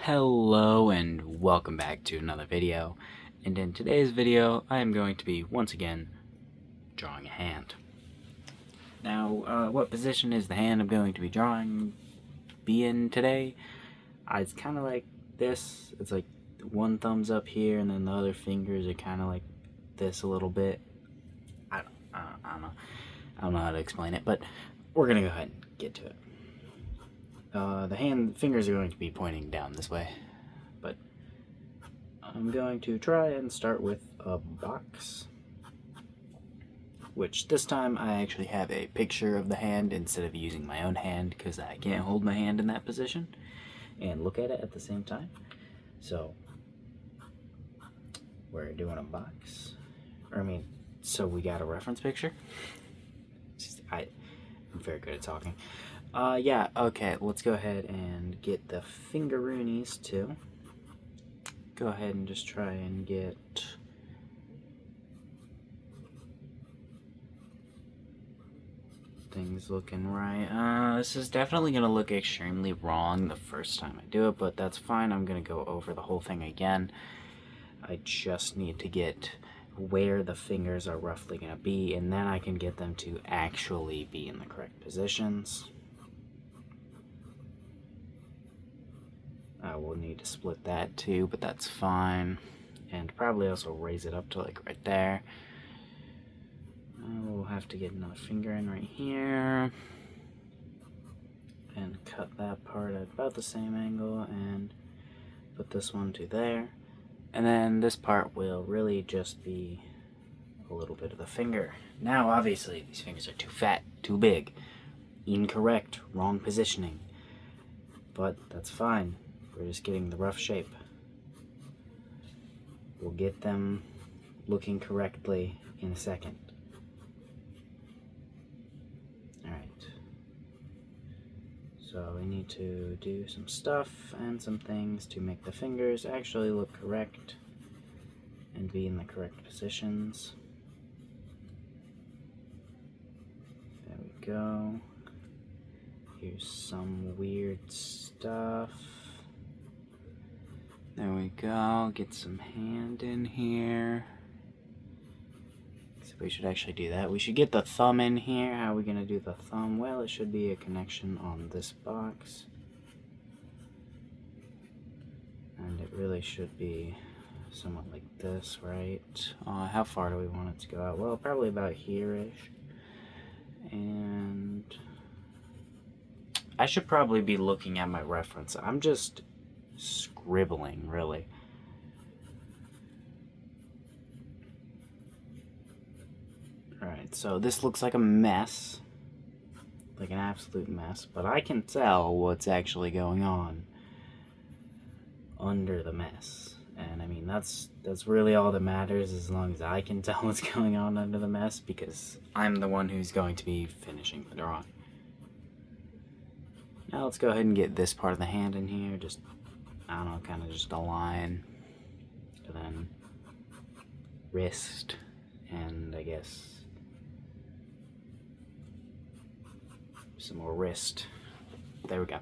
Hello and welcome back to another video, and in today's video I am going to be once again drawing a hand. Now what position is the hand I'm going to be drawing be in today? It's kind of like this. It's like one thumb's up here and then the other fingers are kind of like this a little bit. I don't know. I don't know how to explain it, but we're gonna go ahead and get to it. The fingers are going to be pointing down this way, but I'm going to try and start with a box, which this time I actually have a picture of the hand instead of using my own hand because I can't hold my hand in that position and look at it at the same time. So we're doing a box, so we got a reference picture. I'm very good at talking. Yeah, okay, let's go ahead and get the fingeroonies too. Go ahead and just try and get things looking right. This is definitely gonna look extremely wrong the first time I do it, but that's fine. I'm gonna go over the whole thing again. I just need to get where the fingers are roughly gonna be, and then I can get them to actually be in the correct positions. I will need to split that too, but that's fine. And probably also raise it up to like right there. We'll have to get another finger in right here. And cut that part at about the same angle and put this one to there. And then this part will really just be a little bit of the finger. Now obviously these fingers are too fat, too big. Incorrect, wrong positioning. But that's fine. We're just getting the rough shape. We'll get them looking correctly in a second. Alright. So we need to do some stuff and some things to make the fingers actually look correct and be in the correct positions. There we go. Here's some weird stuff. There we go, get some hand in here. So we should actually do that. We should get the thumb in here. How are we gonna do the thumb? Well, it should be a connection on this box. And it really should be somewhat like this, right? How far do we want it to go out? Well, probably about here-ish. And I should probably be looking at my reference. I'm just scribbling, really. Alright, so this looks like a mess. Like an absolute mess. But I can tell what's actually going on under the mess. And I mean, that's really all that matters, as long as I can tell what's going on under the mess, because I'm the one who's going to be finishing the drawing. Now let's go ahead and get this part of the hand in here. Just, I don't know, kind of just a line. And then wrist, and I guess some more wrist. There we go.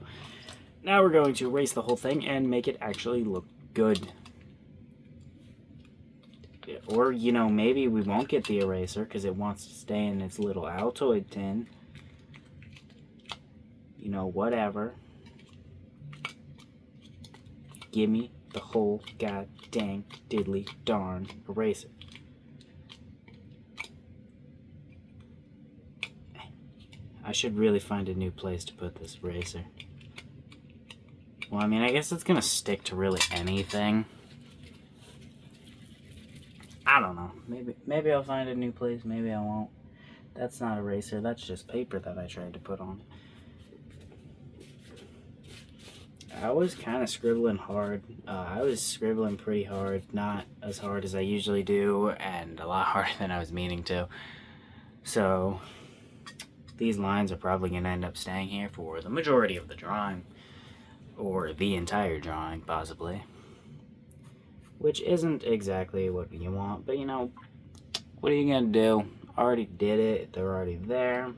Now we're going to erase the whole thing and make it actually look good. Or, you know, maybe we won't get the eraser because it wants to stay in its little Altoid tin. You know, whatever. Give me the whole god dang diddly darn eraser. I should really find a new place to put this eraser. Well, I mean, I guess it's gonna stick to really anything. I don't know. Maybe I'll find a new place, maybe I won't. That's not eraser, that's just paper that I tried to put on. I was kind of scribbling hard. I was scribbling pretty hard, not as hard as I usually do, and a lot harder than I was meaning to. So these lines are probably going to end up staying here for the majority of the drawing, or the entire drawing, possibly. Which isn't exactly what you want, but you know, what are you going to do? I already did it, they're already there.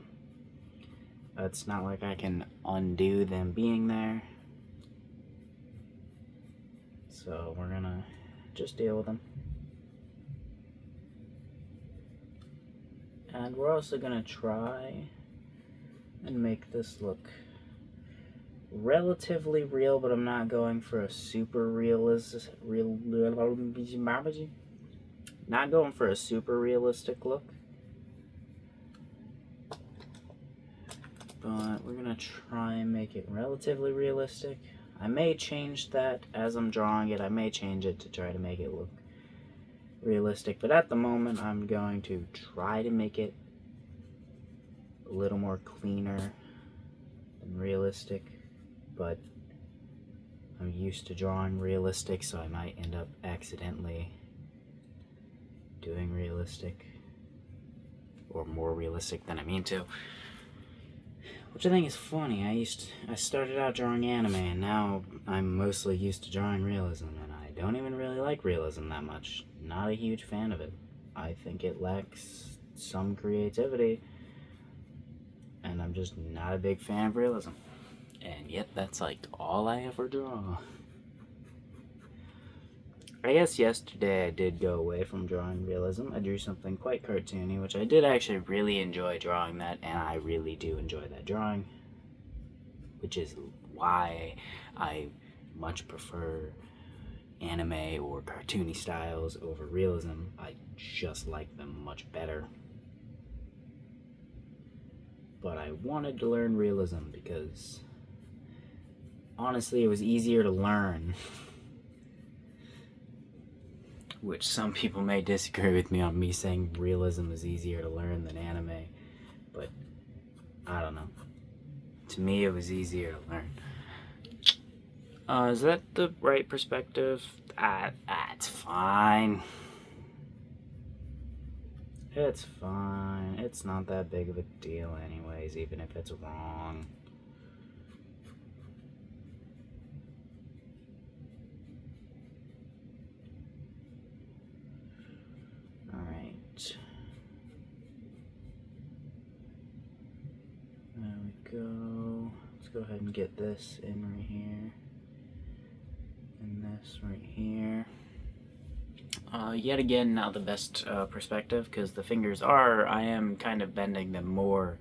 It's not like I can undo them being there. So we're gonna just deal with them. And we're also gonna try and make this look relatively real, but I'm not going for a super not going for a super realistic look. But we're gonna try and make it relatively realistic. I may change that as I'm drawing it. I may change it to try to make it look realistic, but at the moment I'm going to try to make it a little more cleaner and realistic, but I'm used to drawing realistic, so I might end up accidentally doing realistic or more realistic than I mean to, which I think is funny. I started out drawing anime, and now I'm mostly used to drawing realism, and I don't even really like realism that much. Not a huge fan of it. I think it lacks some creativity, and I'm just not a big fan of realism. And yet that's like all I ever draw. I guess yesterday I did go away from drawing realism. I drew something quite cartoony, which I did actually really enjoy drawing that, and I really do enjoy that drawing, which is why I much prefer anime or cartoony styles over realism. I just like them much better. But I wanted to learn realism because honestly it was easier to learn. Which some people may disagree with me on me saying realism is easier to learn than anime, but I don't know. To me it was easier to learn. Is that the right perspective? It's fine. It's fine. It's not that big of a deal anyways, even if it's wrong. Alright. There we go. Let's go ahead and get this in right here. And this right here. Yet again, not the best perspective, because the fingers I am kind of bending them more.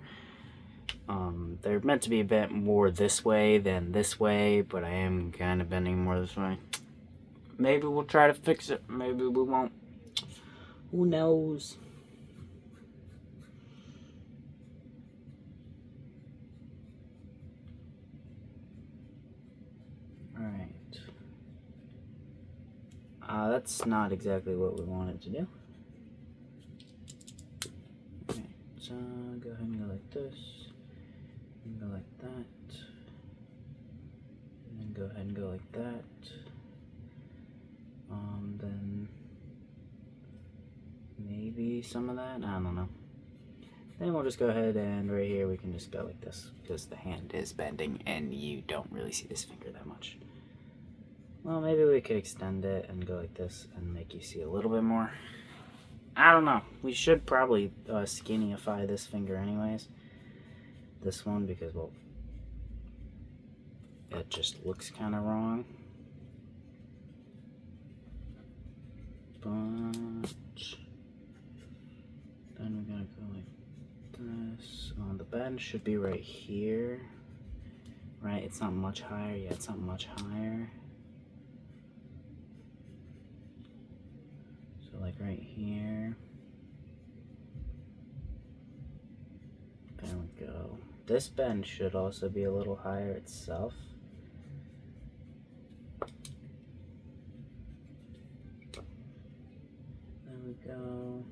They're meant to be a bit more this way than this way, but I am kind of bending more this way. Maybe we'll try to fix it, maybe we won't. Who knows? Alright. That's not exactly what we wanted to do. Okay, so go ahead and go like this, and go like that, and then go ahead and go like that. Then maybe some of that, I don't know. Then we'll just go ahead and right here we can just go like this, because the hand is bending and you don't really see this finger that much. Well, maybe we could extend it and go like this and make you see a little bit more. I don't know. We should probably skinnyify this finger anyways. This one, because, well, it just looks kind of wrong. But then we're going to go like this. The bend should be right here. Right? It's not much higher. Yeah, it's not much higher. Like right here. There we go. This bend should also be a little higher itself. There we go.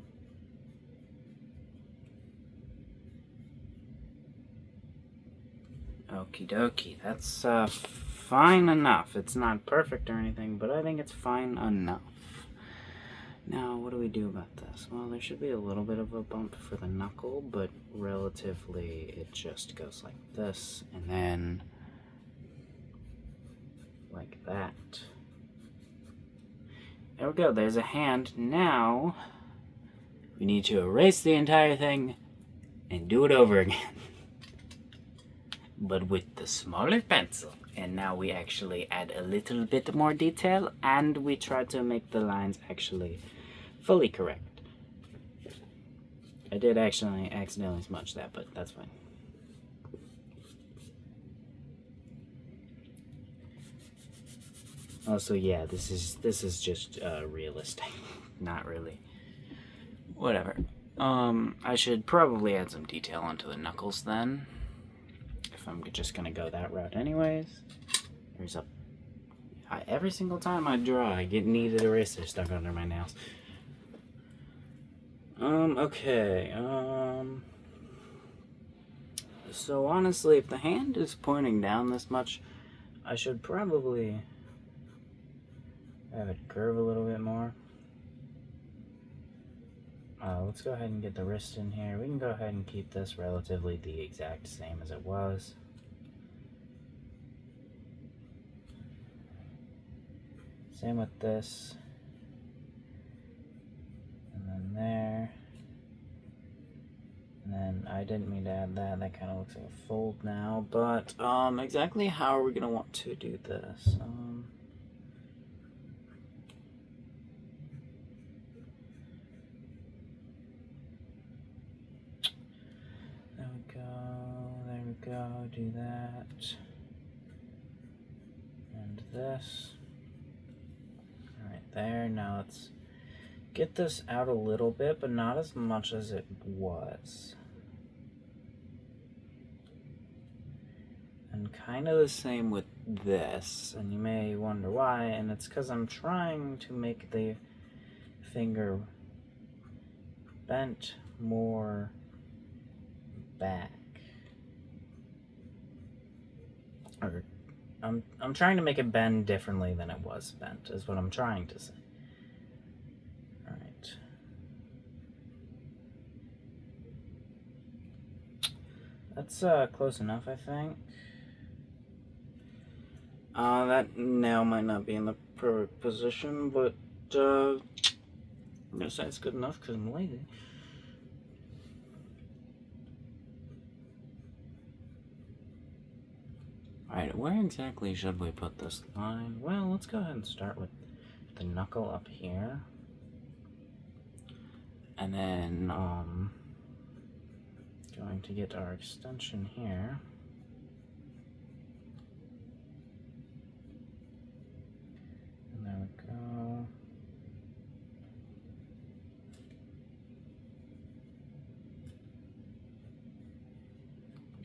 Okie dokie. That's fine enough. It's not perfect or anything, but I think it's fine enough. Now, what do we do about this? Well, there should be a little bit of a bump for the knuckle, but relatively it just goes like this, and then like that. There we go, there's a hand. Now, we need to erase the entire thing and do it over again. but with the smaller pencil. And now we actually add a little bit more detail, and we try to make the lines actually fully correct. I did actually accidentally smudge that, but that's fine. Also, yeah, this is just realistic, not really. Whatever. I should probably add some detail onto the knuckles then, if I'm just gonna go that route anyways. There's a... every single time I draw, I get kneaded eraser stuck under my nails. Okay, so honestly, if the hand is pointing down this much, I should probably have it curve a little bit more. Let's go ahead and get the wrist in here. We can go ahead and keep this relatively the exact same as it was. Same with this. And then there. And then I didn't mean to add that. That kind of looks like a fold now. But exactly how are we going to want to do this? There we go, do that. And this. Alright, there. Now let's get this out a little bit, but not as much as it was. And kind of the same with this, and you may wonder why, and it's because I'm trying to make the finger bent more back. Or I'm trying to make it bend differently than it was bent, is what I'm trying to say. Alright. That's close enough, I think. That nail might not be in the perfect position, but I'm gonna say it's good enough because I'm lazy. Alright, where exactly should we put this line? Well, let's go ahead and start with the knuckle up here. And then, going to get our extension here. And there we go.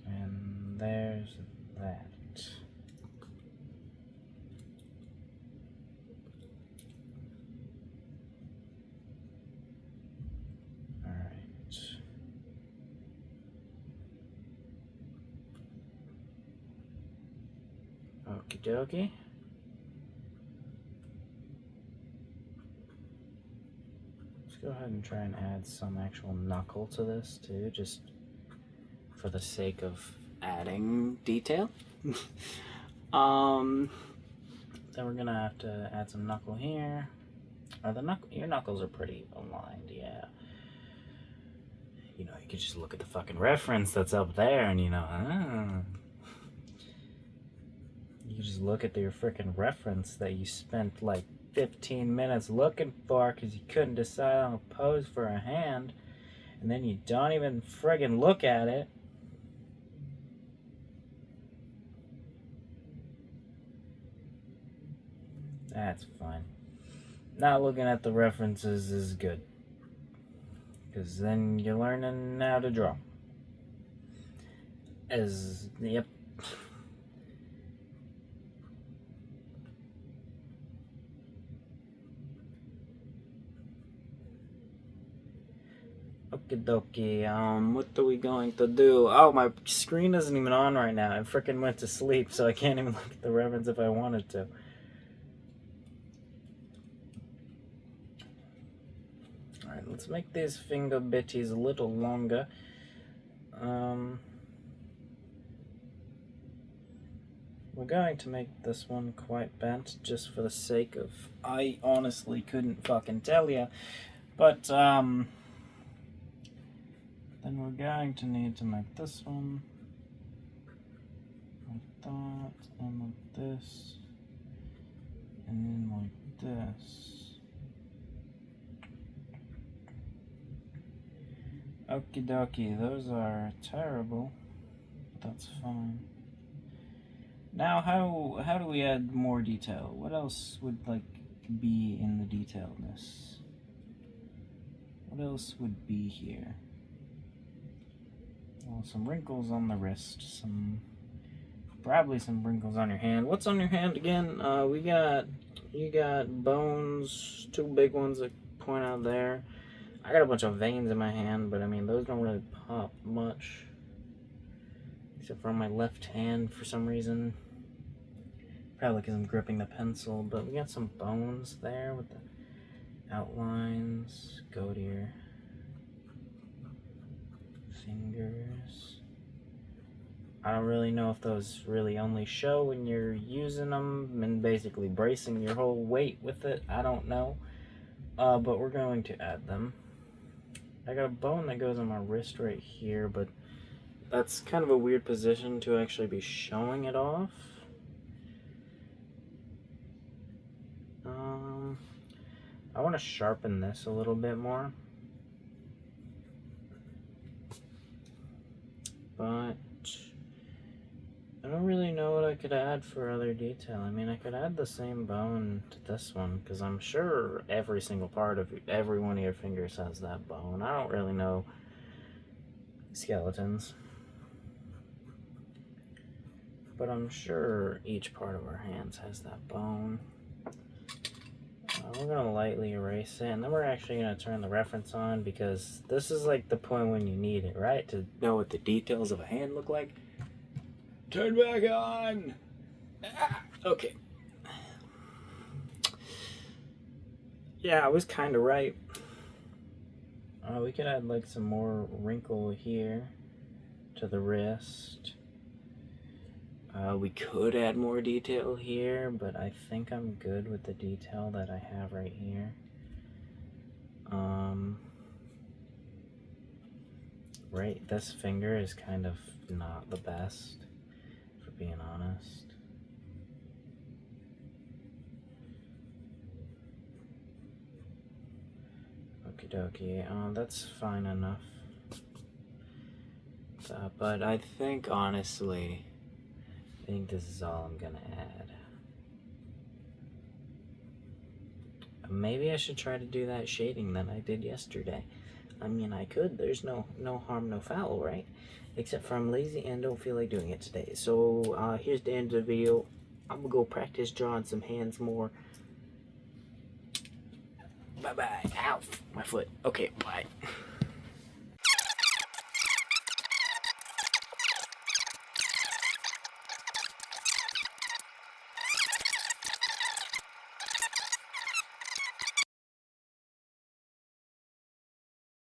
And there's that. Okie dokie. Let's go ahead and try and add some actual knuckle to this too, just for the sake of adding detail. Then we're gonna have to add some knuckle here. Your knuckles are pretty aligned, yeah. You know, you could just look at the fucking reference that's up there and you know, You can just look at your freaking reference that you spent like 15 minutes looking for because you couldn't decide on a pose for a hand, and then you don't even friggin' look at it. That's fine. Not looking at the references is good, because then you're learning how to draw. Yep. Okie dokie, what are we going to do? Oh, my screen isn't even on right now. I freaking went to sleep, so I can't even look at the reference if I wanted to. Alright, let's make these finger bitties a little longer. We're going to make this one quite bent, just for the sake of... I honestly couldn't fucking tell you. But, then we're going to need to make this one that, and like this, and then like this. Okie dokie, those are terrible, but that's fine. Now, how do we add more detail? What else would like be in the detailedness? What else would be here? Well, some wrinkles on the wrist, probably some wrinkles on your hand. What's on your hand again? You got bones, two big ones that point out there. I got a bunch of veins in my hand, but I mean, those don't really pop much. Except for on my left hand for some reason. Probably because I'm gripping the pencil, but we got some bones there with the outlines. Go to your fingers. I don't really know if those really only show when you're using them and basically bracing your whole weight with it. I don't know. But we're going to add them. I got a bone that goes on my wrist right here, but that's kind of a weird position to actually be showing it off. I want to sharpen this a little bit more. But I don't really know what I could add for other detail. I mean, I could add the same bone to this one, because I'm sure every single part of every one of your fingers has that bone. I don't really know skeletons, but I'm sure each part of our hands has that bone. We're going to lightly erase it, and then we're actually going to turn the reference on, because this is like the point when you need it, right? To know what the details of a hand look like. Turn back on! Ah, okay. Yeah, I was kind of right. We could add like some more wrinkle here to the wrist. We could add more detail here, but I think I'm good with the detail that I have right here. Right, this finger is kind of not the best, for being honest. Okie dokie, that's fine enough. But I think, honestly, I think this is all I'm gonna add. Maybe I should try to do that shading that I did yesterday. I mean, I could. There's no harm, no foul, right? Except for I'm lazy and don't feel like doing it today. So here's the end of the video. I'm gonna go practice drawing some hands more. Bye-bye. Ow, my foot. Okay, bye.